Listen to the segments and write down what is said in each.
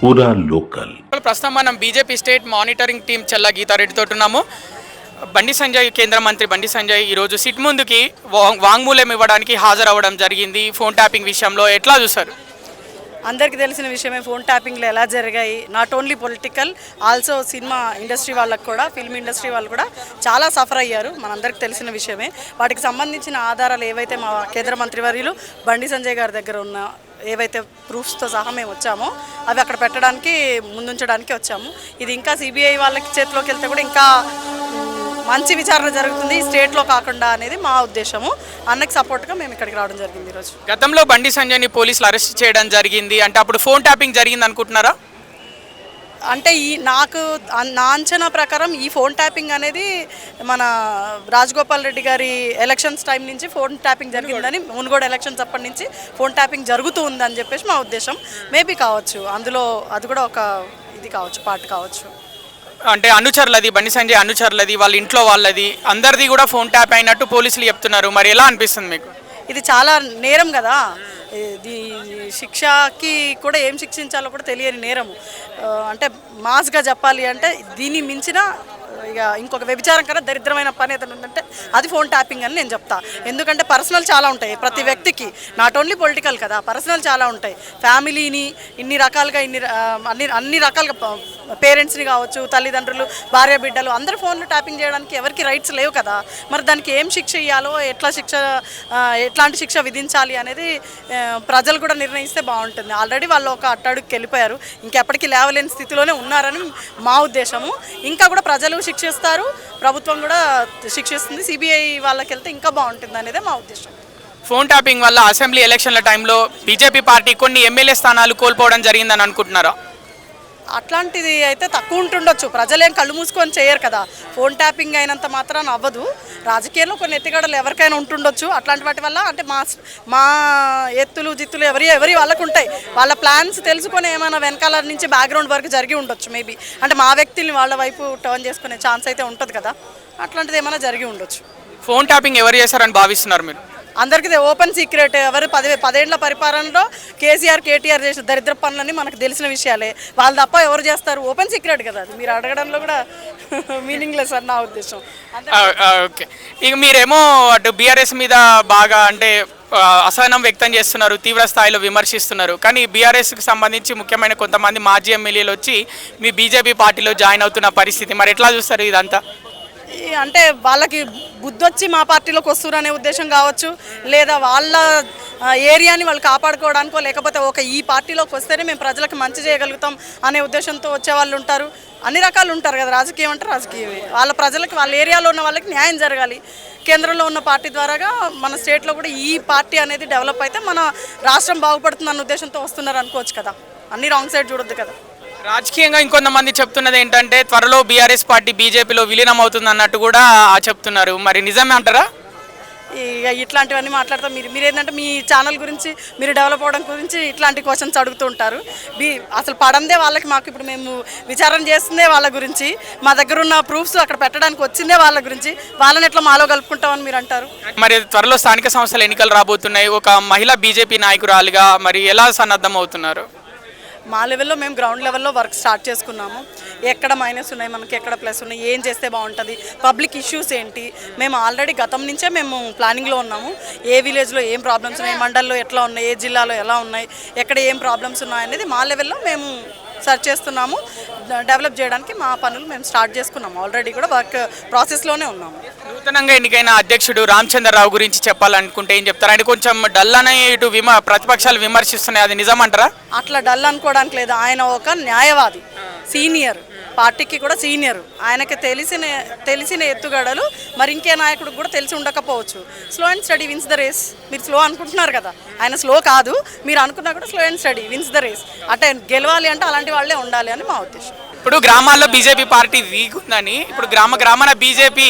पूरा लोकल। ప్రస్తుతం మనం బీజేపీ స్టేట్ మానిటరింగ్ టీం చల్లా గీతారెడ్డితో ఉన్నాము. బండి సంజయ్ కేంద్ర మంత్రి బండి సంజయ్ ఈరోజు సిట్ ముందుకి వాంగ్మూలం ఇవ్వడానికి హాజరవ్వడం జరిగింది. ఫోన్ ట్యాపింగ్ విషయంలో ఎట్లా చూసారు? అందరికీ తెలిసిన విషయమే ఫోన్ ట్యాపింగ్లు ఎలా జరిగాయి. Not only political, also cinema industry వాళ్ళకు కూడా, ఫిల్మ్ ఇండస్ట్రీ వాళ్ళు కూడా చాలా సఫర్ అయ్యారు. మనందరికీ తెలిసిన విషయమే. వాటికి సంబంధించిన ఆధారాలు ఏవైతే మా కేంద్ర మంత్రివర్యులు బండి సంజయ్ గారి దగ్గర ఉన్న ఏవైతే ప్రూఫ్స్తో సహా మేము వచ్చామో అవి అక్కడ పెట్టడానికి ముందుంచడానికి వచ్చాము. ఇది ఇంకా సిబిఐ వాళ్ళకి చేతిలోకి వెళ్తే కూడా ఇంకా మంచి విచారణ జరుగుతుంది స్టేట్లో కాకుండా అనేది మా ఉద్దేశము. అన్నకి సపోర్ట్గా మేము ఇక్కడికి రావడం జరిగింది. ఈరోజు గతంలో బండి సంజయ్ని పోలీసులు అరెస్ట్ చేయడం జరిగింది అంటే అప్పుడు ఫోన్ ట్యాపింగ్ జరిగింది అనుకుంటున్నారా? అంటే నా అంచనా ప్రకారం ఈ ఫోన్ ట్యాపింగ్ అనేది మన రాజగోపాల్ రెడ్డి గారి ఎలక్షన్స్ టైం నుంచి ఫోన్ ట్యాపింగ్ జరిగిందని, మునుగోడు ఎలక్షన్స్ అప్పటి నుంచి ఫోన్ ట్యాపింగ్ జరుగుతూ ఉందని చెప్పేసి మా ఉద్దేశం. మేబీ కావచ్చు, అందులో అది కూడా ఒక ఇది కావచ్చు, పార్ట్ కావచ్చు. అంటే అనుచరులది, బండి సంజయ్ అనుచరులది, వాళ్ళ ఇంట్లో వాళ్ళది, అందరిది కూడా ఫోన్ ట్యాప్ అయినట్టు పోలీసులు చెప్తున్నారు. మరి ఎలా అనిపిస్తుంది మీకు? ఇది చాలా నేరం కదా. ఇది శిక్షకి కూడా ఏం శిక్షించాలో కూడా తెలియని నేరము. అంటే మాస్గా చెప్పాలి అంటే దీన్ని మించిన ఇక ఇంకొక వ్యభిచారం కన్నా దరిద్రమైన పని ఏదైనా ఉందంటే అది ఫోన్ ట్యాపింగ్ అని నేను చెప్తా. ఎందుకంటే పర్సనల్ చాలా ఉంటాయి ప్రతి వ్యక్తికి, నాట్ ఓన్లీ పొలిటికల్ కదా, పర్సనల్ చాలా ఉంటాయి. ఫ్యామిలీని ఇన్ని రకాలుగా అన్ని రకాలుగా పేరెంట్స్ని కావచ్చు, తల్లిదండ్రులు, భార్య బిడ్డలు అందరు ఫోన్లు ట్యాపింగ్ చేయడానికి ఎవరికి రైట్స్ లేవు కదా. మరి దానికి ఏం శిక్ష ఇవ్వాలో, ఎట్లాంటి శిక్ష విధించాలి అనేది ప్రజలు కూడా నిర్ణయిస్తే బాగుంటుంది. ఆల్రెడీ వాళ్ళు ఒక అట్టడుగుకి వెళ్ళిపోయారు, ఇంకెప్పటికీ లేవలేని స్థితిలోనే ఉన్నారని మా ఉద్దేశము. ఇంకా కూడా ప్రజలు శిక్షిస్తారు, ప్రభుత్వం కూడా శిక్షిస్తుంది. సిబిఐ వాళ్ళకి వెళ్తే ఇంకా బాగుంటుంది అనేదే మా ఉద్దేశం. ఫోన్ ట్యాపింగ్ వల్ల అసెంబ్లీ ఎలక్షన్ల టైంలో బీజేపీ పార్టీ కొన్ని ఎమ్మెల్యే స్థానాలు కోల్పోవడం జరిగిందని అనుకుంటున్నారా? అట్లాంటిది అయితే తక్కువ ఉంటుండొచ్చు. ప్రజలేం కళ్ళు మూసుకొని చేయరు కదా. ఫోన్ ట్యాపింగ్ అయినంత మాత్రాన అవ్వదు. రాజకీయాల్లో కొన్ని ఎత్తుగడలు ఎవరికైనా ఉంటుండొచ్చు. అట్లాంటి వాటి వల్ల అంటే మా ఎత్తులు జిత్తులు ఎవరి వాళ్ళకు ఉంటాయి. వాళ్ళ ప్లాన్స్ తెలుసుకొని ఏమైనా వెనకాల నుంచి బ్యాక్గ్రౌండ్ వరకు జరిగి ఉండొచ్చు. మేబీ అంటే మా వ్యక్తుల్ని వాళ్ళ వైపు టర్న్ చేసుకునే ఛాన్స్ అయితే ఉంటుంది కదా. అట్లాంటిది ఏమైనా జరిగి ఉండొచ్చు. ఫోన్ ట్యాపింగ్ ఎవరు చేశారని భావిస్తున్నారు మీరు? అందరికీ ఓపెన్ సీక్రెట్. ఎవరు 10 పరిపాలనలో కేటీఆర్ చేసిన దరిద్ర పనులని మనకు తెలిసిన విషయాలే. వాళ్ళు తప్ప ఎవరు చేస్తారు? ఓపెన్ సీక్రెట్ కదా. అది మీరు అడగడంలో కూడా మీనింగ్లెస్ అని నా ఉద్దేశం. ఓకే, ఇక మీరేమో అటు బీఆర్ఎస్ మీద బాగా అంటే అసహనం వ్యక్తం చేస్తున్నారు, తీవ్ర స్థాయిలో విమర్శిస్తున్నారు. కానీ బీఆర్ఎస్కి సంబంధించి ముఖ్యమైన కొంతమంది మాజీ ఎమ్మెల్యేలు వచ్చి మీ బీజేపీ పార్టీలో జాయిన్ అవుతున్న పరిస్థితి, మరి ఎట్లా చూస్తారు ఇదంతా? అంటే వాళ్ళకి బుద్ధొచ్చి మా పార్టీలోకి వస్తున్నారు అనే ఉద్దేశం కావచ్చు, లేదా వాళ్ళ ఏరియాని వాళ్ళు కాపాడుకోవడానికో, లేకపోతే ఈ పార్టీలోకి వస్తేనే మేము ప్రజలకు మంచి చేయగలుగుతాం అనే ఉద్దేశంతో వచ్చే వాళ్ళు ఉంటారు. అన్ని రకాలు ఉంటారు కదా. రాజకీయం అంటే రాజకీయమే. వాళ్ళ ప్రజలకు, వాళ్ళ ఏరియాలో ఉన్న వాళ్ళకి న్యాయం జరగాలి. కేంద్రంలో ఉన్న పార్టీ ద్వారాగా మన స్టేట్లో కూడా ఈ పార్టీ అనేది డెవలప్ అయితే మన రాష్ట్రం బాగుపడుతుంది అన్న ఉద్దేశంతో వస్తున్నారు అనుకోవచ్చు కదా. అన్ని రాంగ్ సైడ్ చూడొద్దు కదా. రాజకీయంగా ఇంకొంతమంది చెప్తున్నది ఏంటంటే త్వరలో బీఆర్ఎస్ పార్టీ బీజేపీలో విలీనం అవుతుంది అన్నట్టు కూడా చెప్తున్నారు. మరి నిజమే అంటారా? ఇక ఇట్లాంటివన్నీ మాట్లాడతాం. మీరు ఏంటంటే మీ ఛానల్ గురించి, మీరు డెవలప్ అవ్వడం గురించి ఇట్లాంటి క్వశ్చన్స్ అడుగుతూ ఉంటారు. అసలు పడందే వాళ్ళకి, మాకు ఇప్పుడు మేము విచారణ చేస్తుందే వాళ్ళ గురించి, మా దగ్గర ఉన్న ప్రూఫ్స్ అక్కడ పెట్టడానికి వచ్చిందే వాళ్ళ గురించి. వాళ్ళని ఎట్లా మాలో కలుపుకుంటామని మీరు అంటారు. మరి త్వరలో స్థానిక సంస్థల ఎన్నికలు రాబోతున్నాయి. ఒక మహిళా బీజేపీ నాయకురాలుగా మరి ఎలా సన్నద్ధం అవుతున్నారు? మా లెవెల్లో మేము గ్రౌండ్ లెవెల్లో వర్క్ స్టార్ట్ చేసుకున్నాము. ఎక్కడ మైనస్ ఉన్నాయి, మనకి ఎక్కడ ప్లస్ ఉన్నాయి, ఏం చేస్తే బాగుంటుంది, పబ్లిక్ ఇష్యూస్ ఏంటి, మేము ఆల్రెడీ గతం నుంచే మేము ప్లానింగ్లో ఉన్నాము. ఏ విలేజ్లో ఏం ప్రాబ్లమ్స్ ఉన్నాయి, మండల్లో ఎట్లా ఉన్నాయి, ఏ జిల్లాలో ఎలా ఉన్నాయి, ఎక్కడ ఏం ప్రాబ్లమ్స్ ఉన్నాయి అనేది మా లెవెల్లో మేము సర్చ్ చేస్తున్నాము. డెవలప్ చేయడానికి మా పనులు మేము స్టార్ట్ చేసుకున్నాము. ఆల్రెడీ కూడా వర్క్ ప్రాసెస్లోనే ఉన్నాము. నూతనంగా ఎన్నికైన అధ్యక్షుడు రామచంద్రరావు గురించి చెప్పాలనుకుంటే ఏం చెప్తారు? అంటే కొంచెం డల్ అనే ఇటు ప్రతిపక్షాలు విమర్శిస్తున్నాయి, అది నిజమంటారా? అట్లా డల్ అనుకోవడానికి లేదు. ఆయన ఒక న్యాయవాది, సీనియర్, పార్టీకి కూడా సీనియర్. ఆయనకి తెలిసిన ఎత్తుగడలు మరి ఇంకే నాయకుడికి కూడా తెలిసి ఉండకపోవచ్చు. Slow and steady wins the race. మీరు స్లో అనుకుంటున్నారు కదా, ఆయన స్లో కాదు. మీరు అనుకున్నా కూడా slow and steady wins the race. అంటే గెలవాలి అంటే అలాంటి వాళ్ళే ఉండాలి అని మా ఉద్దేశం. ఇప్పుడు గ్రామాల్లో బీజేపీ పార్టీ వీక్ ఉందని, ఇప్పుడు గ్రామాన బీజేపీ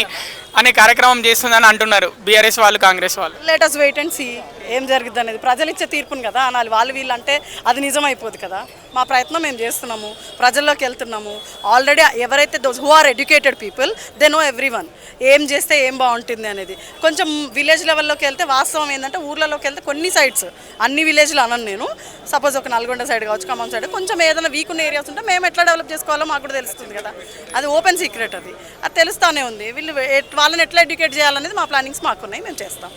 అనే కార్యక్రమం చేస్తుందని అంటున్నారు బీఆర్ఎస్ వాళ్ళు, కాంగ్రెస్ వాళ్ళు. Let us wait and see. ఏం జరిగిద్ది అనేది ప్రజలు ఇచ్చే తీర్పుని కదా అనాలి. వాళ్ళు వీళ్ళు అంటే అది నిజమైపోదు కదా. మా ప్రయత్నం మేము చేస్తున్నాము, ప్రజల్లోకి వెళ్తున్నాము. ఆల్రెడీ ఎవరైతే those who are educated people they know everyone ఏం చేస్తే ఏం బాగుంటుంది అనేది. కొంచెం విలేజ్ లెవెల్లోకి వెళ్తే వాస్తవం ఏంటంటే ఊర్లలోకి వెళ్తే కొన్ని సైడ్స్, అన్ని విలేజ్లు అనను నేను, సపోజ్ ఒక నల్గొండ సైడ్ కావచ్చు, ఖమ్మం సైడ్ కొంచెం ఏదైనా వీక్ ఉన్న ఏరియాస్ ఉంటే మేము ఎట్లా డెవలప్ చేసుకోవాలో మాకు కూడా తెలుస్తుంది కదా. అది ఓపెన్ సీక్రెట్, అది తెలుస్తూనే ఉంది. వీళ్ళు వాళ్ళని ఎట్లా ఎడ్యుకేట్ చేయాలనేది మా ప్లానింగ్స్ మాకున్నాయి, మేము చేస్తాం.